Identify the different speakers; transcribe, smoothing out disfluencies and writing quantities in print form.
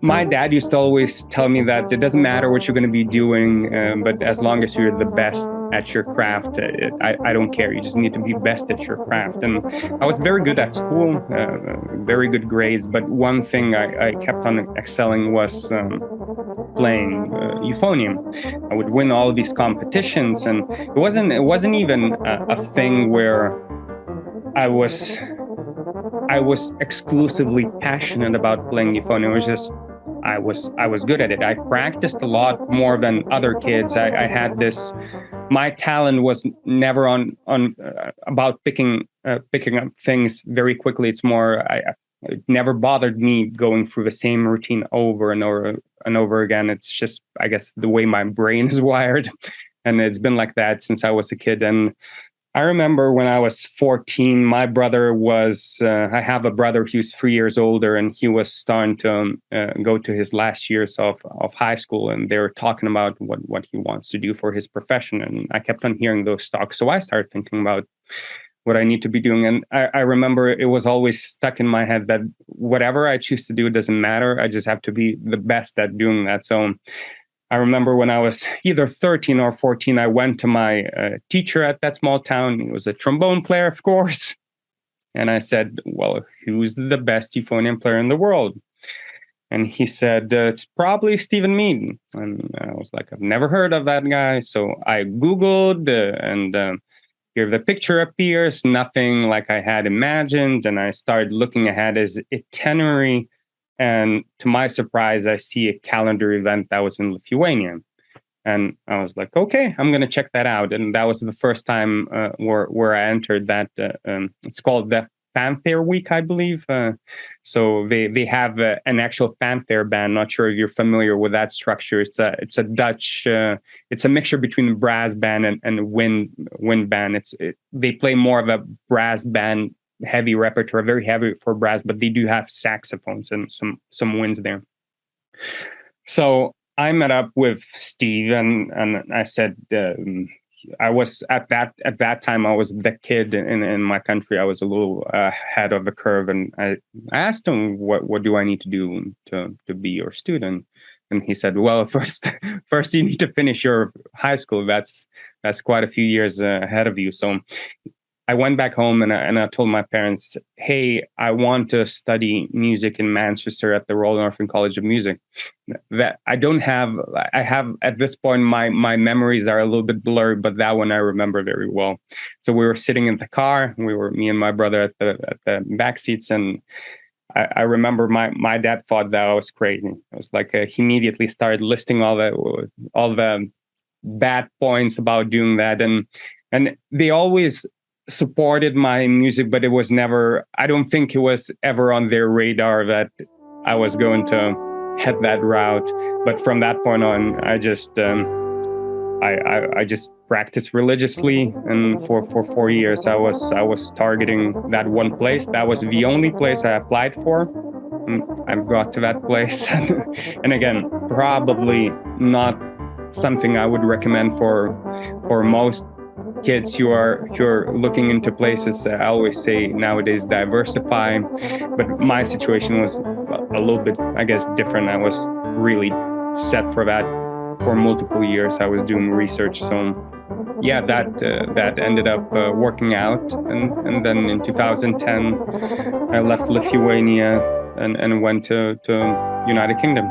Speaker 1: My dad used to always tell me that it doesn't matter what you're going to be doing, but as long as you're the best at your craft, I don't care. You just need to be best at your craft. And I was very good at school, very good grades. But one thing I kept on excelling was playing euphonium. I would win all of these competitions, and it wasn't even a thing where I was exclusively passionate about playing euphonium. It was just I was good at it. I practiced a lot more than other kids. I had this. My talent was never on about picking up things very quickly. It's more it never bothered me going through the same routine over and over and over again. It's just, I guess, the way my brain is wired, and it's been like that since I was a kid. And I remember when I was 14, my brother was, I have a brother who's 3 years older, and he was starting to go to his last years of high school, and they were talking about what he wants to do for his profession. And I kept on hearing those talks. So I started thinking about what I need to be doing. And I remember it was always stuck in my head that whatever I choose to do, it doesn't matter. I just have to be the best at doing that. So I remember when I was either 13 or 14, I went to my teacher at that small town. He was a trombone player, of course. And I said, well, who's the best euphonium player in the world? And he said, it's probably Stephen Meaden. And I was like, I've never heard of that guy. So I Googled and here the picture appears, nothing like I had imagined. And I started looking ahead his itinerary. And to my surprise, I see a calendar event that was in Lithuania. And I was like, okay, I'm going to check that out. And that was the first time where I entered that. It's called the Fanfare Week, I believe. So they have an actual fanfare band. Not sure if you're familiar with that structure. It's a Dutch. It's a mixture between a brass band and wind band. They play more of a brass band heavy repertoire, very heavy for brass, but they do have saxophones and some winds there. So I met up with Steve and I said, I was at that time I was the kid in my country. I was a little ahead of the curve, and I asked him what do I need to do to be your student, and he said, well, first you need to finish your high school. That's quite a few years ahead of you. So I went back home and I told my parents, hey, I want to study music in Manchester at the Royal Northern College of Music. That I have at this point, my memories are a little bit blurred, but that one I remember very well. So we were sitting in the car, me and my brother at the back seats, and I remember my dad thought that I was crazy. It was like he immediately started listing all the bad points about doing that, and they always supported my music, but it was never, I don't think it was ever on their radar that I was going to head that route. But from that point on, I just practiced religiously, and for 4 years I was targeting that one place. That was the only place I applied for. I've got to that place. And again, probably not something I would recommend for most kids who are looking into places. I always say nowadays diversify, but my situation was a little bit, I guess, different. I was really set for that for multiple years. I was doing research, so yeah, that ended up working out. And then in 2010, I left Lithuania and went to United Kingdom.